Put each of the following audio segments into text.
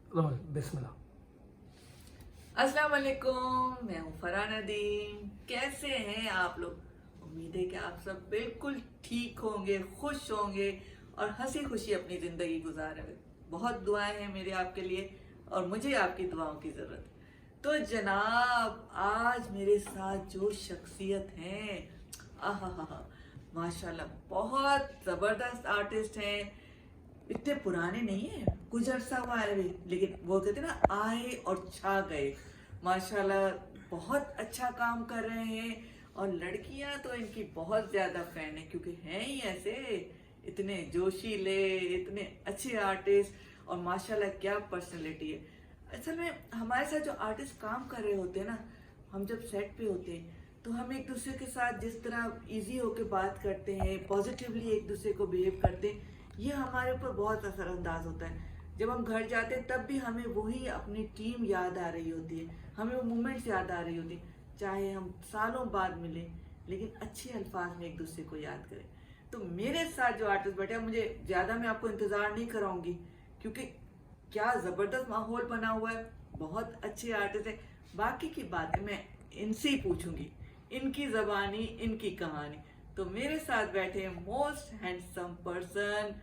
लो बिस्मिल्लाह। अस्सलाम वालेकुम, मैं हूँ फरहान नदीम। कैसे हैं आप लोग? उम्मीद है कि आप सब बिल्कुल ठीक होंगे, खुश होंगे और हंसी खुशी अपनी ज़िंदगी गुजारेंगे। बहुत दुआएं हैं मेरे आपके लिए और मुझे आपकी दुआओं की ज़रूरत है। तो जनाब, आज मेरे साथ जो शख्सियत हैं, आहा, माशाल्लाह, बहुत ज़बरदस्त आर्टिस्ट हैं। इतने पुराने नहीं है, कुछ अरसा हुआ है अभी, लेकिन वो कहते हैं ना, आए और छा गए। माशाल्लाह, बहुत अच्छा काम कर रहे हैं और लड़कियां तो इनकी बहुत ज्यादा फैन है, क्योंकि हैं ही ऐसे इतने जोशीले, इतने अच्छे आर्टिस्ट और माशाल्लाह क्या पर्सनैलिटी है। असल में हमारे साथ जो आर्टिस्ट काम कर रहे होते हैं ना, हम जब सेट पे होते हैं तो हम एक दूसरे के साथ जिस तरह इजी होके बात करते हैं, पॉजिटिवली एक दूसरे को बिहेव करते हैं, ये हमारे ऊपर बहुत असरअंदाज होता है। जब हम घर जाते हैं तब भी हमें वही अपनी टीम याद आ रही होती है, हमें वो मोमेंट्स याद आ रही होती है, चाहे हम सालों बाद मिले लेकिन अच्छे अल्फाज में एक दूसरे को याद करें। तो मेरे साथ जो आर्टिस्ट बैठे हैं, मुझे ज़्यादा मैं आपको इंतज़ार नहीं कराऊंगी, क्योंकि क्या ज़बरदस्त माहौल बना हुआ है, बहुत अच्छे आर्टिस्ट है। बाकी की बातें मैं इनसे ही पूछूंगी, इनकी ज़बानी, इनकी कहानी। तो मेरे साथ बैठे मोस्ट हैंडसम पर्सन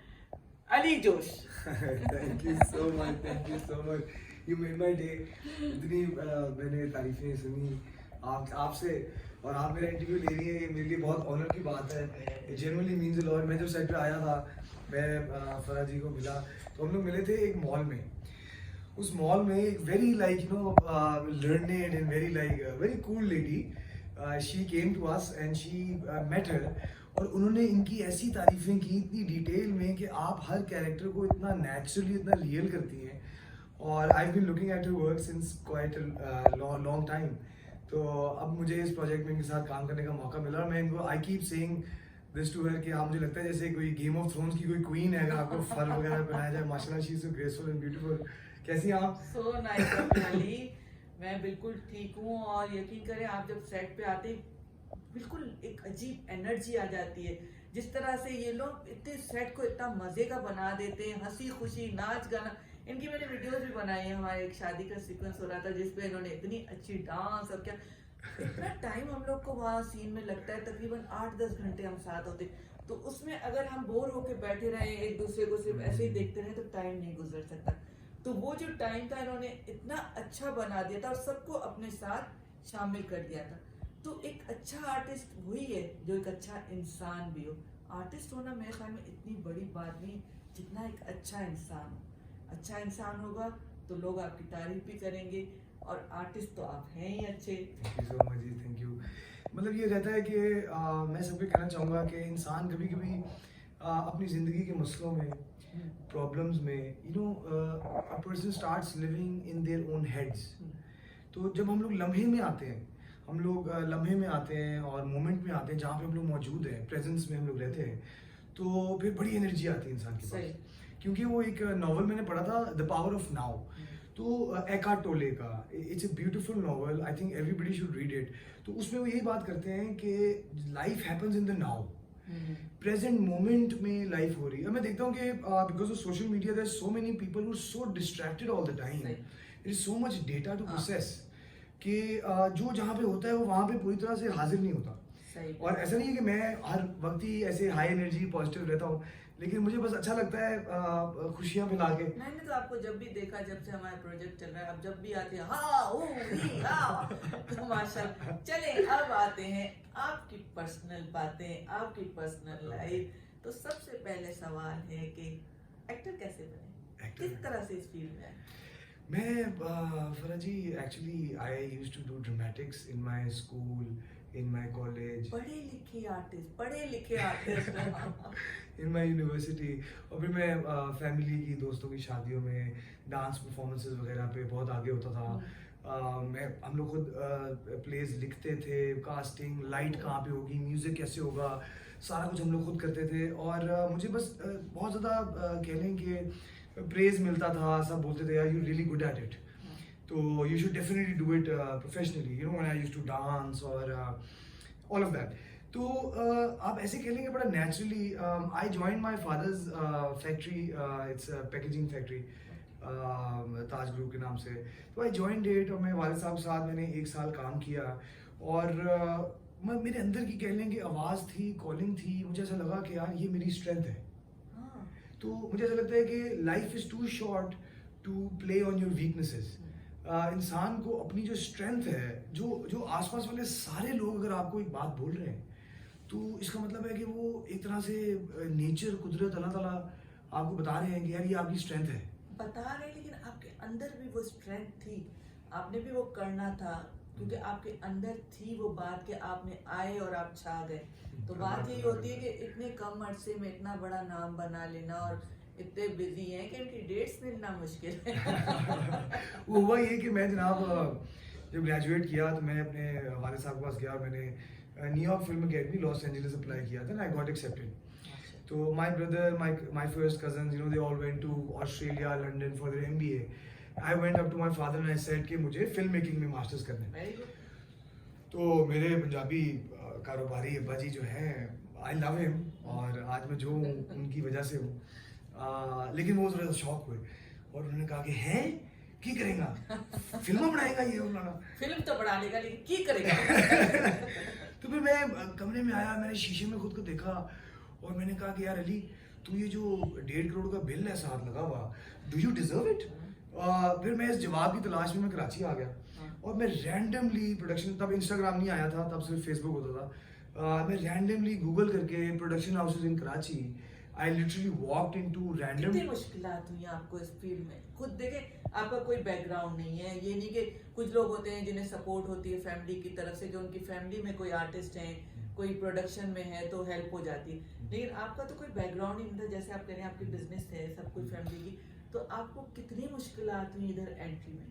अली जोश। Thank you so much, thank you so much. You made my day. इतनी मैंने तारीफें सुनी आपसे, और आप मेरा इंटरव्यू ले रही हैं, ये मेरे लिए बहुत ऑनर की बात है। It genuinely means a lot. मैं जब सेट पे आया था, मैं फराह जी को मिला, तो हम लोग मिले थे एक मॉल में। उस मॉल में एक very like learned and very like very cool lady, she came to us and she met her, और उन्होंने इनकी ऐसी तारीफें की इतनी डिटेल में कि आप हर कैरेक्टर को इतना नेचुरली, इतना रियल करती हैं। और I been looking at your work since quite long time. तो अब मुझे इस प्रोजेक्ट में इनके साथ काम करने का मौका मिला, और मैं इनको I keep saying this to her कि आप, मुझे लगता है जैसे कोई गेम ऑफ थ्रोन्स की कोई क्वीन है, अगर आपको फर वगैरह पहनाया जाए। माशाल्लाह, she is so graceful and beautiful. कैसी हैं आप? So nice Ali. मैं बिल्कुल ठीक हूँ और यकीन करें, आप जब सेट पे आते हैं बिल्कुल एक अजीब एनर्जी आ जाती है। जिस तरह से ये लोग इतने सेट को इतना मजे का बना देते हैं, हंसी खुशी, नाच गाना। इनकी मैंने वीडियोस भी बनाई है। हमारे एक शादी का सीक्वेंस हो रहा था जिसपे इन्होंने इतनी अच्छी डांस और क्या, इतना टाइम हम लोग को वहाँ सीन में लगता है, तकरीबन 8-10 घंटे हम साथ होते। तो उसमें अगर हम बोर होके बैठे रहे, एक दूसरे को सिर्फ ऐसे ही देखते रहे, तो टाइम नहीं गुजर सकता। तो वो जो टाइम था इन्होंने इतना अच्छा बना दिया था और सबको अपने साथ शामिल कर दिया था। तो एक अच्छा आर्टिस्ट वही है जो एक अच्छा इंसान भी हो। आर्टिस्ट होना मेरे ख्याल में इतनी बड़ी बात नहीं जितना एक अच्छा इंसान हो। अच्छा इंसान होगा तो लोग आपकी तारीफ भी करेंगे, और आर्टिस्ट तो आप हैं ही अच्छे। Thank you so much ji, thank you. मतलब ये रहता है कि मैं सबको कहना चाहूँगा कि इंसान कभी कभी अपनी ज़िंदगी के मसलों में, प्रॉब्लम्स में, a person starts living in their own heads. तो जब हम लोग लम्हे में आते हैं, हम लोग लम्हे में आते हैं और मोमेंट में आते हैं जहाँ पे हम लोग मौजूद हैं, प्रेजेंस में हम लोग रहते हैं, तो फिर बड़ी एनर्जी आती है इंसान के सही। पास। क्योंकि वो एक नॉवल मैंने पढ़ा था, द पावर ऑफ नाउ। तो एकार्ट टोले का, it's a beautiful novel, I think everybody should read it. तो उसमें वो यही बात करते हैं कि life happens in the now, present moment में लाइफ हो रही है। मैं देखता हूँ कि because of social media there so many people who are so distracted all the time, there is so much data to process कि जो जहाँ पे होता है वो वहाँ पे पूरी तरह से हाजिर नहीं होता। सही। और ऐसा नहीं है कि मैं हर वक्त ही ऐसे हाई एनर्जी पॉजिटिव रहता हूँ, लेकिन मुझे बस अच्छा लगता है खुशियाँ मिला के। मैंने तो आपको जब भी देखा, जब से हमारा प्रोजेक्ट चल रहा है, अब जब भी आते हैं हाँ ओ ही हाँ, तो माशाल्लाह। चले अब आते हैं आपकी पर्सनल बातें, आपकी पर्सनल लाइफ। तो सबसे पहले सवाल है कि एक्टर कैसे बने, किस तरह से इस फील्ड में आए? मैं Farah ji, actually I used to do dramatics in my school, in my college, पढ़े लिखे आर्टिस्ट, पढ़े लिखे आर्टिस्ट। In my university. और फिर मैं फैमिली की, दोस्तों की शादियों में डांस परफॉर्मेंसेस वगैरह पे बहुत आगे होता था। हम लोग खुद प्लेस लिखते थे, कास्टिंग, लाइट कहाँ पे होगी, म्यूज़िक कैसे होगा, सारा कुछ हम लोग खुद करते थे। और मुझे बस बहुत ज़्यादा कह लें कि प्रेज मिलता था, सब बोलते थे यार you really good at it, तो you should definitely do it professionally, when I used to dance और ऑल ऑफ दैट। तो आप ऐसे कह लेंगे बड़ा naturally. I join my father's factory, it's packaging factory, Taj group के नाम से। तो आई जॉइंड इट और मैं वालिद साहब के साथ मैंने 1 साल काम किया और मेरे अंदर की कह लें कि आवाज़ थी, कॉलिंग थी, मुझे ऐसा लगा कि यार ये मेरी स्ट्रेंथ है। हाँ। तो मुझे ऐसा लगता है कि life is too short to play on your weaknesses. इंसान को अपनी जो स्ट्रेंथ है, जो आसपास वाले सारे लोग अगर आपको एक बात बोल रहे हैं तो इसका मतलब है कि वो एक तरह से नेचर, कुदरत, अल्लाह ताला आपको बता रहे हैं कि यार ये आपकी स्ट्रेंथ है। बता रहे, लेकिन आपके अंदर भी वो स्ट्रेंथ थी, आपने भी वो करना था, क्योंकि आपके अंदर थी वो बात कि आपने आए और आप छा गए। तो बात यही होती है कि इतने कम अरसे में इतना बड़ा नाम बना लेना और इतने बिजी हैं कि इनकी डेट्स मिलना मुश्किल है। वो हुआ ये कि मैं जनाब जब ग्रेजुएट किया तो मैं अपने वालिद साहब के पास गया और मैंने New York film academy Los Angeles apply किया था, आई गॉट एक्सेप्टेड। तो my brother, my first cousin, you know, they all went to Australia, London for their MBA. I went up to my father and I said कि मुझे film making में masters करना है। तो मेरे पंजाबी कारोबारी अब्बा जी जो हैं, आई लव हिम और आज मैं जो हूँ उनकी वजह से हूँ। लेकिन वो थोड़ा शौक हुए और उन्होंने कहा कि हैं की करेगा, फिल्म बनाएगा ये उन्होंने। फिल्म तो बना लेगा लेकिन की करेगा। तो फिर मैं कमरे में आया, मैंने शीशे में खुद को देखा और मैंने कहा कि यार अली, तू ये जो 1.5 करोड़ का बिल है साथ लगा हुआ, डू यू डिजर्व इट? फिर मैं इस जवाब की तलाश में मैं कराची आ गया और मैं रैंडमली प्रोडक्शन, तब इंस्टाग्राम नहीं आया था, तब सिर्फ फेसबुक होता था। मैं रैंडमली गूगल करके production houses in Karachi, I literally walked into random. कितनी मुश्किलात हुई आपको इस फील्ड में? खुद देखे, आपका कोई बैकग्राउंड नहीं है, ये नहीं कि कुछ लोग होते हैं जिन्हें सपोर्ट होती है फैमिली की तरफ से कि उनकी फैमिली में कोई आर्टिस्ट है, कोई प्रोडक्शन में है तो हेल्प हो जाती है, लेकिन आपका तो कोई बैकग्राउंड ही नहीं था। जैसे आप कह रहे हैं आपकी बिजनेस है, सब कुछ फैमिली की, तो आपको कितनी मुश्किलात हुई इधर एंट्री में?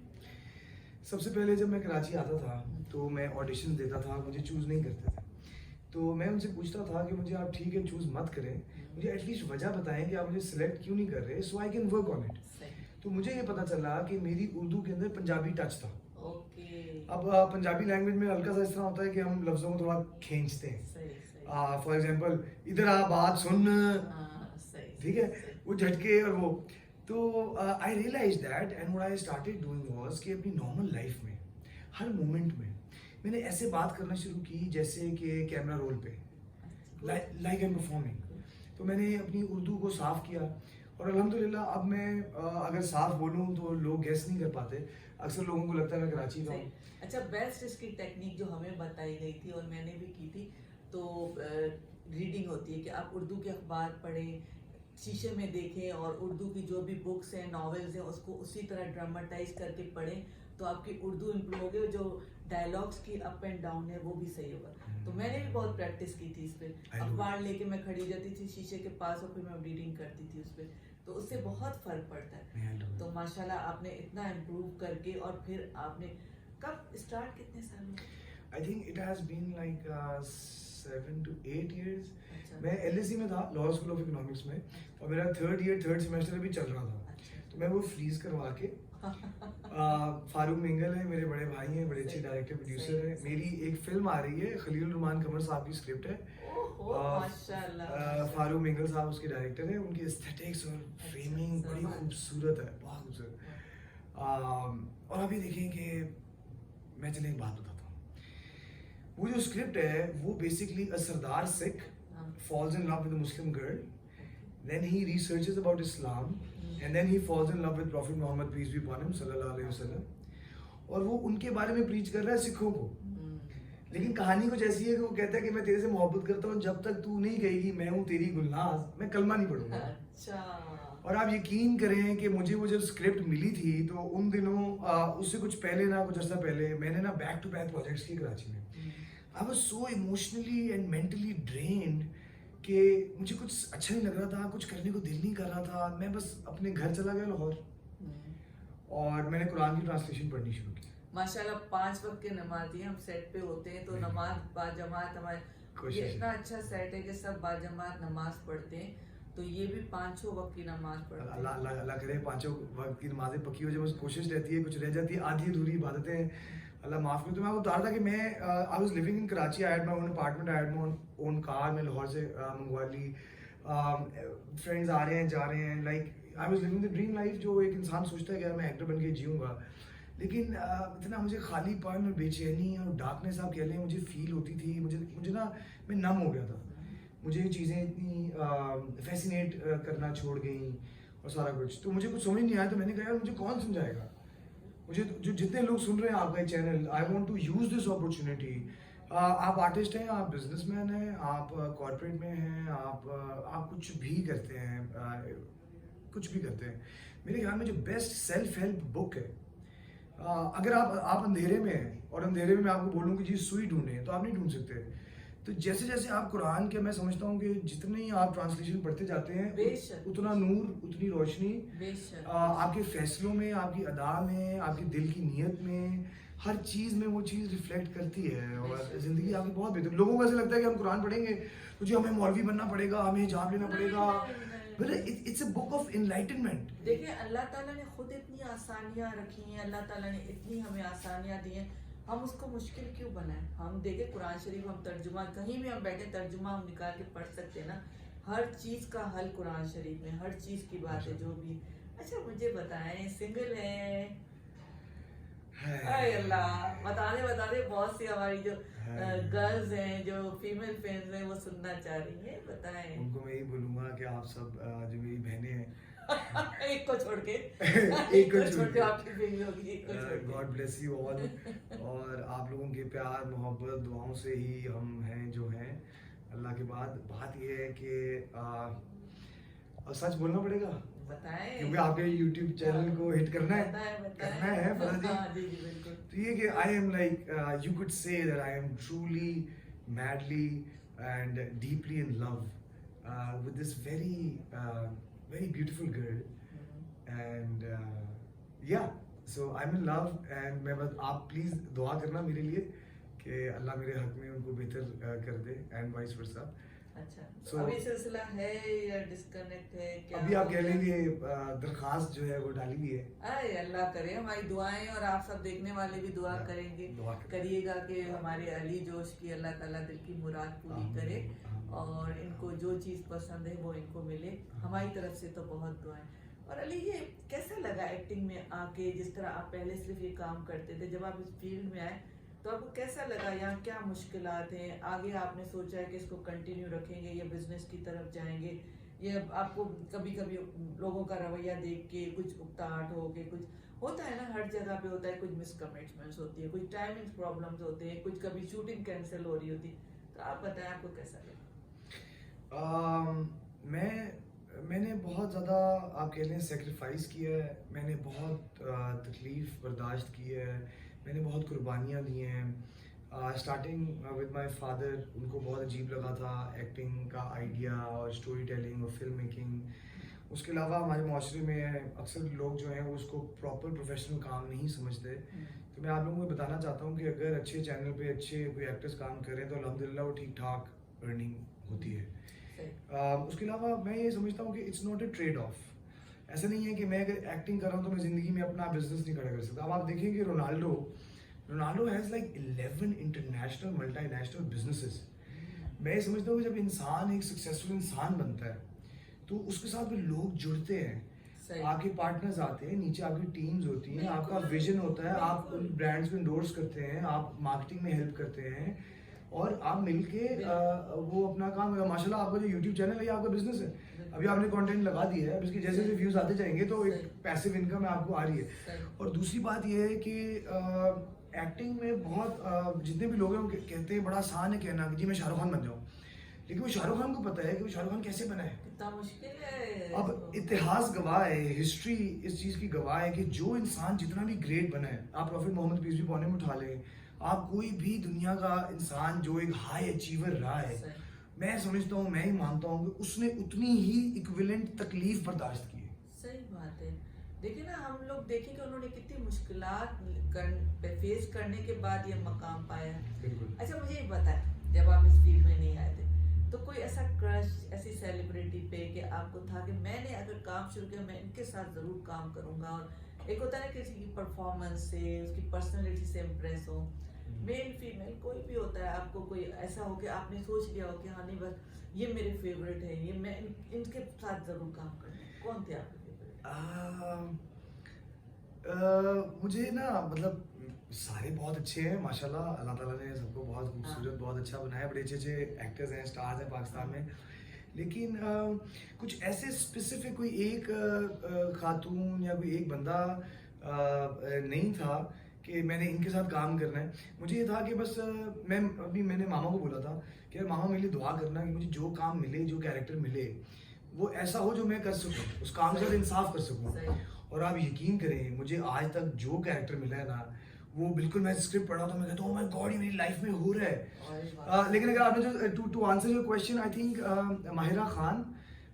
सबसे पहले जब मैं कराची आता था तो मैं ऑडिशन देता था, मुझे चूज़ नहीं करते थे। तो मैं उनसे पूछता था कि मुझे आप ठीक है चूज़ मत करें, मुझे एटलीस्ट वजह बताएं कि आप मुझे सिलेक्ट क्यों नहीं कर रहे, so I can work on it. तो मुझे ये पता चला कि मेरी उर्दू के अंदर पंजाबी टच था। अब पंजाबी लैंग्वेज में हल्का सा इस तरह होता है कि हम लफ्ज़ों को थोड़ा खींचते हैं। फॉर एग्जांपल, इधर आ बात सुन, ठीक है, वो झटके और वो। तो I realise that and what I started doing was कि अपनी नॉर्मल लाइफ में हर मोमेंट में मैंने ऐसे बात करना शुरू की जैसे कि कैमरा रोल पे, लाइक आई एम परफॉर्मिंग। तो मैंने अपनी उर्दू को साफ़ किया और अल्हम्दुलिल्लाह अब मैं अगर साफ बोलूँ तो लोग गेस नहीं कर पाते। अक्सर लोगों को लगता है मैं कराची का हूँ। अच्छा, बेस्ट इसकी टेक्निक जो हमें बताई गई थी और मैंने भी की थी, तो रीडिंग होती है कि आप उर्दू के अखबार पढ़ें, शीशे में देखें और उर्दू की जो भी बुक्स हैं, नॉवेल्स हैं, उसको उसी तरह ड्रामेटाइज करके पढ़ें तो आपकी उर्दू इम्प्रूव होगी और जो डायलॉग्स की अप एंड डाउन है वो भी सही होगा। तो मैंने भी बहुत प्रैक्टिस की थी इस पर। अखबार लेके मैं खड़ी जाती थी शीशे के पास और फिर मैं रीडिंग करती थी उस पर, तो उससे बहुत फर्क पड़ता है। तो माशाल्लाह आपने इतना इम्प्रूव करके, और फिर आपने कब स्टार्ट, कितने साल में? I think it has been like 7 to 8 years। अच्छा। मैं LSE में था, लॉ स्कूल ऑफ इकोनॉमिक्स में, और मेरा थर्ड सेमेस्टर अभी चल रहा था। अच्छा। तो मैं वो फ्रीज करवा के फारूक मिंगल है, मेरे बड़े भाई हैं, बड़े अच्छे डायरेक्टर प्रोड्यूसर हैं। मेरी एक फिल्म आ रही है, खलील रहमान कमर साहब की स्क्रिप्ट है, फारूक मिंगल साहब उसके डायरेक्टर हैं। उनकी एस्थेटिक्स और फ्रेमिंग बड़ी खूबसूरत है, बहुत खूबसूरत। और अभी देखें कि मैं चलिए एक बात बताता हूँ। वो जो स्क्रिप्ट है वो basically a Sardar Sikh falls in love with a Muslim girl, then he researches about Islam, and then he falls in love with Prophet Muhammad, peace be upon him, sallallahu alaihi wasallam, और वो उनके बारे में preach कर रहा है सिखों को। लेकिन कहानी कुछ ऐसी है कि वो कहता है कि मैं तेरे से मोहब्बत करता हूँ, जब तक तू नहीं कहेगी मैं हूँ तेरी गुलनाज, मैं कलमा नहीं पढ़ूंगा। अच्छा। और आप यकीन करें कि मुझे वो जब स्क्रिप्ट मिली थी तो उन दिनों उससे कुछ पहले ना, कुछ अर्सा पहले मैंने ना बैक टू बैक प्रोजेक्ट्स किए कराची में। I was so emotionally and mentally drained कि मुझे कुछ अच्छा नहीं लग रहा था, कुछ करने को दिल नहीं कर रहा था। मैं बस अपने घर चला गया लाहौर और मैंने कुरान की ट्रांसलेशन पढ़नी शुरू की। माशाल्लाह 5 वक्त के नमाजी हम सेट पे होते हैं, तो नमाज बाजमात हमारे ये इतना अच्छा सेट है कि सब बाजमात नमाज पढ़ते हैं, तो ये भी 5 वक्त की नमाज पढ़ते हैं। अल्लाह करे 5 वक्त की नमाजें पक्की हो जाए, बस कोशिश रहती है, कुछ रह जाती है आधी अधूरी इबादतें, अल्लाह माफ़ करे। तो मैं आपको बता रहा था कि मैं I was living in Karachi, I had my own apartment, I had my own car, मैं लाहौर से मंगवा ली। फ्रेंड्स आ रहे हैं जा रहे हैं, like I was living the dream life जो एक इंसान सोचता है कि यार मैं एक्टर बन के जीऊँगा, लेकिन इतना मुझे खालीपन और बेचैनी और डार्कनेस आप कह लें मुझे फील होती थी, मुझे ना मैं नम हो गया था, मुझे ये चीज़ें इतनी फैसिनेट करना छोड़ गई और सारा कुछ, तो मुझे कुछ समझ नहीं आया, तो मैंने कहा यार मुझे कौन समझाएगा, मुझे जो जितने लोग सुन रहे हैं आपका channel, I want to use this opportunity. आप आर्टिस्ट हैं, आप बिजनेसमैन हैं, आप कॉर्पोरेट में हैं, आप कुछ भी करते हैं, कुछ भी करते हैं, मेरे ख्याल में जो बेस्ट सेल्फ हेल्प बुक है, अगर आप अंधेरे में हैं और अंधेरे में मैं आपको बोलूँ कि जी सुई ढूंढें तो आप नहीं ढूंढ सकते। तो जैसे जैसे आप कुरान के, मैं समझता हूँ कि जितने ही आप ट्रांसलेशन पढ़ते जाते हैं बेशक, उतना नूर, उतनी रोशनी बेशक, आपके फैसलों में, आपकी अदा में, आपके दिल की नीयत में, हर चीज़ में वो चीज़ रिफ्लेक्ट करती है और ज़िंदगी आपकी बहुत बेहतर। लोगों को ऐसा लगता है कि हम कुरान पढ़ेंगे तो जी हमें मौलवी बनना पड़ेगा, हमें हिजाब लेना पड़ेगा, but it's a book of enlightenment. देखिए अल्लाह ताला ने खुद इतनी आसानियां रखी हैं, अल्लाह ताला ने इतनी हमें आसानियां दी हैं, हम उसको मुश्किल क्यों बनाएं? हम देखें कुरान शरीफ, हम तर्जुमा कहीं भी हम बैठे तर्जुमा हम निकाल के पढ़ सकते हैं ना, हर चीज़ का हल कुरान शरीफ में, हर चीज़ की बात है जो भी। अच्छा मुझे बताएं, सिंगल है? अरे अल्लाह, बता दे बहुत सी हमारी जो गर्ल्स हैं, जो फीमेल फैंस हैं, वो सुनना चाह रही हैं, बताएं। उनको मैं यही बोलूँगा कि आप सब जो मेरी बहनें हैं एक को छोड़ के एक को छोड़ के आपकी बीवी होगी, एक को छोड़ के। God bless you all. और आप लोगों के प्यार मोहब्बत दुआओं से ही हम हैं जो हैं अल्लाह के बाद। बात ये है कि और सच बोलना पड़ेगा बताएं, क्योंकि आपके YouTube चैनल को हिट करना है, बताएं। करना है फराज हाँ, जी। जी जी बिल्कुल। तो ये कि I am like, you could say that I am truly madly and deeply in love with this very beautiful girl and yeah, so I'm in love and मैं बस आप प्लीज दुआ करना मेरे लिए कि अल्लाह मेरे हक में उनको बेहतर कर दे एंड वाइस वर्सा। अच्छा, So- अभी सिलसिला है या डिस्कनेक्ट है क्या? अभी आप कह लेंगे दरखास्त जो है वो डाली हुई है। अरे अल्लाह करे, हमारी दुआएं और आप सब देखने वाले भी दुआ Yeah, करेंगे, दुआ करें। करिएगा कि हमारे अली जोश की अल्लाह ताला दिल की मुराद पूरी आमीन, करे आमीन। और इनको जो चीज़ पसंद है वो इनको मिले, हमारी तरफ से तो बहुत दुआएं। और अली ये कैसा लगा एक्टिंग में आके, जिस तरह आप पहले सिर्फ ये काम करते थे, जब आप इस फील्ड में आए तो आपको कैसा लगा? यहाँ क्या मुश्किलात हैं? आगे आपने सोचा है कि इसको कंटिन्यू रखेंगे या बिजनेस की तरफ जाएंगे? ये आपको कभी कभी लोगों का रवैया देख के कुछ उकताहट हो के, कुछ होता है ना, हर जगह पे होता है, कुछ मिसकमिटमेंट्स होती है, कुछ टाइमिंग प्रॉब्लम्स होते हैं, कुछ कभी शूटिंग कैंसिल हो रही होती, तो आप बताएं आपको कैसा लगा? मैंने बहुत ज़्यादा आप कह लें सेक्रीफाइस किया है, मैंने बहुत तकलीफ़ बर्दाश्त की है, मैंने बहुत कुर्बानियाँ दी हैं। स्टार्टिंग विद माय फादर, उनको बहुत अजीब लगा था एक्टिंग का आइडिया और स्टोरी टेलिंग और फिल्म मेकिंग। उसके अलावा हमारे माशरे में अक्सर लोग जो हैं वो उसको प्रॉपर प्रोफेशनल काम नहीं समझते। तो मैं आप लोगों को बताना चाहता हूँ कि अगर अच्छे चैनल पे अच्छे कोई एक्टर्स काम करें तो अल्हम्दुलिल्लाह वो ठीक ठाक अर्निंग होती है। उसके अलावा मैं ये समझता हूँ कि it's not a trade off. ऐसा नहीं है कि मैं अगर एक्टिंग कर रहा हूँ तो मैं ज़िंदगी में अपना बिजनेस नहीं खड़ा कर सकता। अब आप देखेंगे Ronaldo has like 11 international multinational businesses. मैं ये समझता हूँ कि जब इंसान एक सक्सेसफुल इंसान बनता है तो उसके साथ भी लोग जुड़ते हैं, आपके पार्टनर्स आते हैं, नीचे आपकी टीम्स होती हैं, आपका विजन होता है, आप उन ब्रांड्स को इंडोर्स करते हैं, आप मार्केटिंग में हेल्प करते हैं और आप मिलके वो अपना काम। माशाल्लाह आपका जो YouTube चैनल है ये आपका बिजनेस है, अभी आपने कंटेंट लगा दिया है, अब इसके जैसे जैसे व्यूज आते जाएंगे तो एक पैसिव इनकम आपको आ रही है। और दूसरी बात ये है कि एक्टिंग में बहुत जितने भी लोग हैं वो कहते हैं बड़ा आसान है कहना कि जी मैं शाहरुख खान बन जाऊँ, लेकिन वो शाहरुख खान को पता है कि वो शाहरुख खान कैसे बना है, कितना मुश्किल है। अब इतिहास गवाह है, हिस्ट्री इस चीज़ की गवाह है कि जो इंसान जितना भी ग्रेट बना है, आप प्रॉफिट मोहम्मद पीस भी पौने में उठा लें, आप कोई भी दुनिया का इंसान जो एक हाई अचीवर रहा है, मैं समझता हूँ, मैं ही मानता हूँ कि उसने उतनी ही इक्विवेलेंट तकलीफ बर्दाश्त की है। सही बात है। देखिए ना, हम लोग देखें कि उन्होंने कितनी मुश्किलात फेस करने के बाद ये मकाम पाया। बिल्कुल। अच्छा मुझे ये बताएं, जब आप इस फील्ड में नहीं आए थे तो कोई ऐसा क्रश, ऐसी सेलिब्रिटी पे कि आपको था कि मैंने अगर काम शुरू किया मैं इनके साथ ज़रूर काम करूँगा? और एक होता है किसी की परफॉर्मेंस से, उसकी पर्सनैलिटी से इम्प्रेस हो, मेल फीमेल कोई भी होता है, आपको कोई ऐसा हो कि आपने सोच लिया हो कि हाँ नहीं बस ये मेरे फेवरेट है, ये मैं इनके साथ ज़रूर काम करूँगा, कौन थे आपके फेवरेट? मुझे ना मतलब सारे बहुत अच्छे हैं माशाल्लाह, अल्लाह ताला ने सबको बहुत खूबसूरत बहुत अच्छा बनाया, बड़े अच्छे अच्छे एक्टर्स हैं, स्टार्स हैं पाकिस्तान में। लेकिन कुछ ऐसे स्पेसिफिक कोई एक खातून या कोई एक बंदा नहीं था कि मैंने इनके साथ काम करना है। मुझे ये था कि बस मैंने मामा को बोला था कि यार मामा मेरे लिए दुआ करना कि मुझे जो काम मिले, जो कैरेक्टर मिले, वो ऐसा हो जो मैं कर सकूँ, उस काम से इंसाफ कर सकूँ। और आप यकीन करें, मुझे आज तक जो कैरेक्टर मिला है ना, वो बिल्कुल मैं स्क्रिप्ट पढ़ा तो मैं कहता हूँ ओह माय गॉड ये मेरी लाइफ में हो रहा है। लेकिन अगर आपने जो to answer your question, I think Mahira Khan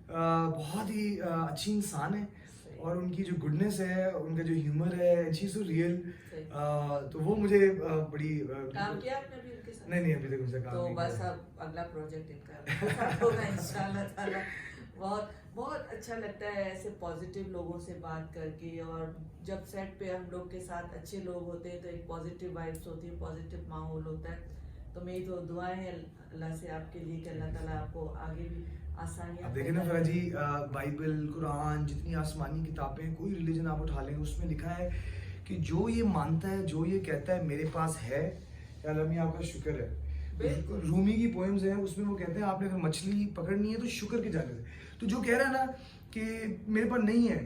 बहुत ही अच्छी इंसान है, और उनकी जो गुडनेस है, उनका जो ह्यूमर है, शी इज सो रियल। तो वो मुझे बड़ी काम किया आपने अभी उनके साथ? नहीं अभी तक उनसे काम तो नहीं बस किया। अब अगला प्रोजेक्ट इनका होगा इंशाल्लाह ताला। बहुत बहुत अच्छा लगता है ऐसे पॉजिटिव लोगों से बात करके, और जब सेट पे हम लोग के साथ अच्छे लोग होते हैं तो एक पॉजिटिव वाइब्स होती है, पॉजिटिव माहौल होता है। तो मेरी तो दुआएं हैं अल्लाह से आपके लिए कि अल्लाह ताला आपको आगे भी आसानियां। अब देखें ना फरा जी, बाइबल, कुरान, जितनी आसमानी किताबें, कोई रिलीजन आप उठा लेंगे, उसमें लिखा है कि जो ये मानता है, जो ये कहता है मेरे पास है, या अल्लाह मियां आपका शुक्र है। बिल्कुल। रूमी की पोएम्स हैं, उसमें वो कहते हैं आपने अगर मछली पकड़नी है तो शुक्र के जाने से। तो जो कह रहा है ना कि मेरे पास नहीं है,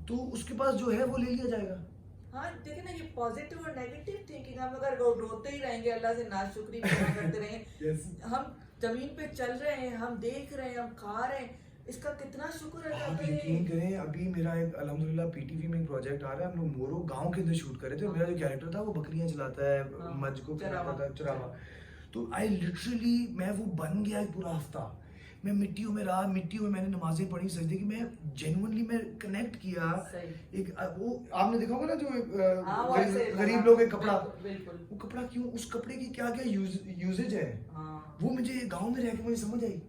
तो उसके पास जो है वो ले लिया जाएगा। हाँ देखिए ना, ये पॉजिटिव और नेगेटिव थिंकिंग, हम अगर रोते ही रहेंगे, अल्लाह से नाशुक्री करते रहेंगे, हम जमीन पे चल रहे हैं, हम देख रहे हैं, हम खा रहे हैं, इसका कितना शुक्र अदा आप करें। यकीन करें, अभी मेरा एक अल्हम्दुलिल्लाह पीटीवी में एक प्रोजेक्ट आ रहा है, हम लोग मोरो गांव के अंदर शूट कर रहे थे। मेरा जो कैरेक्टर था वो बकरियां चलाता है, मज को चरावा। चरावा। तो आई लिटरली मैं वो बन गया एक पूरा हफ्ता। मैं मिट्टियों में रहा, मिट्टियों में मैंने नमाजें पढ़ी, सजदे की, मैं जेन्युइनली मैं कनेक्ट किया। एक वो आपने देखा होगा ना जो गरीब लोग एक कपड़ा, बिल्कुल वो कपड़ा क्यों, उस कपड़े की क्या क्या यूजेज है, वो मुझे गांव में रह के मुझे समझ आई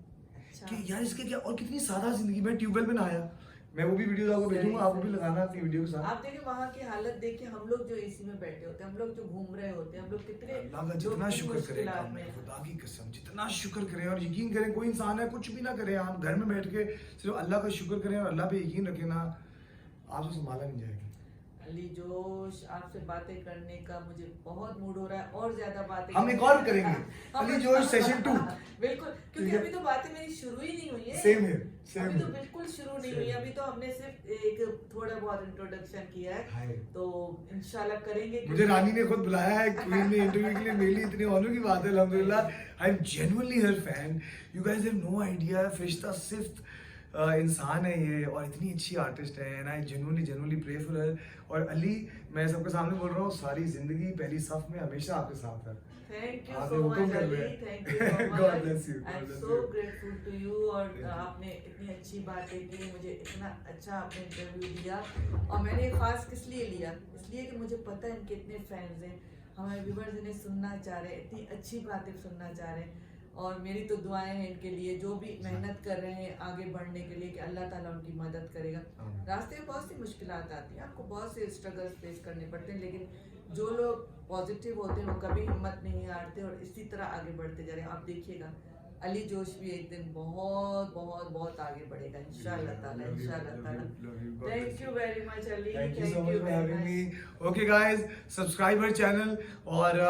कि यार इसके क्या, और कितनी सादा जिंदगी। मैं ट्यूबवेल में नहाया, मैं वो भी वीडियो आपको भेजूंगा, आपको भी लगाना अपनी वीडियो के साथ। आप देखिए वहाँ की हालत देखिए, हम लोग जो एसी में बैठे होते हैं, हम लोग जो घूम रहे होते हैं, हम लोग कितने अल्लाह का जितना शुक्र करें, मुश्किलात में। खुदा की कसम जितना शुक्र करें, और यकीन करें कोई इंसान है कुछ भी ना करे, आप घर में बैठ के सिर्फ अल्लाह का शुक्र करें और अल्लाह पे यकीन रखें ना, आपसे संभाला नहीं जाएगा। अली जोश, आपसे बातें करने का मुझे बहुत मूड हो रहा है, और ज्यादा बातें हम एक और करेंगे अली जोश सेशन 2। बिल्कुल, क्योंकि अभी तो बातें मेरी शुरू ही नहीं हुई है। सेम है, सेम अभी तो बिल्कुल शुरू नहीं हुई, अभी तो हमने सिर्फ एक थोड़ा बहुत इंट्रोडक्शन किया है, तो इंशाल्लाह करेंगे। मुझे रानी ने खुद बुलाया है क्वीन में इंटरव्यू के लिए, मेरे लिए इतनी ऑनर की बात है अल्हम्दुलिल्लाह। I am genuinely her fan, you guys have no idea. फरिश्ता सिर्फ इंसान है ये, और इतनी अच्छी आर्टिस्ट है, and I genuinely pray for her. और अली, मैं सबके सामने बोल रहा हूँ, सारी जिंदगी पहली सफ में हमेशा आपके साथ है। थैंक यू आप सो हुक्म मच कर अली, रहे हैं। Thank you so much. God bless you, I am God bless so you. Grateful to you, और Thank you. आपने इतनी अच्छी बातें की, मुझे इतना अच्छा आपने इंटरव्यू दिया। और मैंने खास किस लिए लिया, इसलिए कि मुझे पता है इनके इतने फैंस हैं, हमारे व्यूअर्स इन्हें सुनना चाह रहे हैं, इतनी अच्छी बातें सुनना चाह रहे हैं। और मेरी तो दुआएं हैं इनके लिए, जो भी मेहनत कर रहे हैं आगे बढ़ने के लिए, कि अल्लाह ताला उनकी मदद करेगा। रास्ते में बहुत सी मुश्किलात आती हैं, आपको बहुत से स्ट्रगल्स फेस करने पड़ते हैं, लेकिन जो लोग पॉजिटिव होते हैं वो कभी हिम्मत नहीं हारते, और इसी तरह आगे बढ़ते जा रहे हैं। आप देखिएगा अली जोश भी एक दिन बहुत बहुत बहुत आगे बढ़ेगा इंशाल्लाह ताला, इंशाल्लाह ताला। Thank you very much Ali, Thank you so much for having me. Okay guys, subscribe our channel, और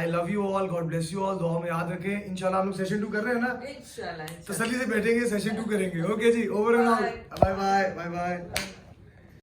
I love you all, God bless you all, दुआ में याद रखें। इंशाल्लाह हम लोग सेशन 2 कर रहे हैं ना, इंशाल्लाह तसल्ली से बैठेंगे, सेशन 2 करेंगे। Okay ji, over and out, bye bye bye bye.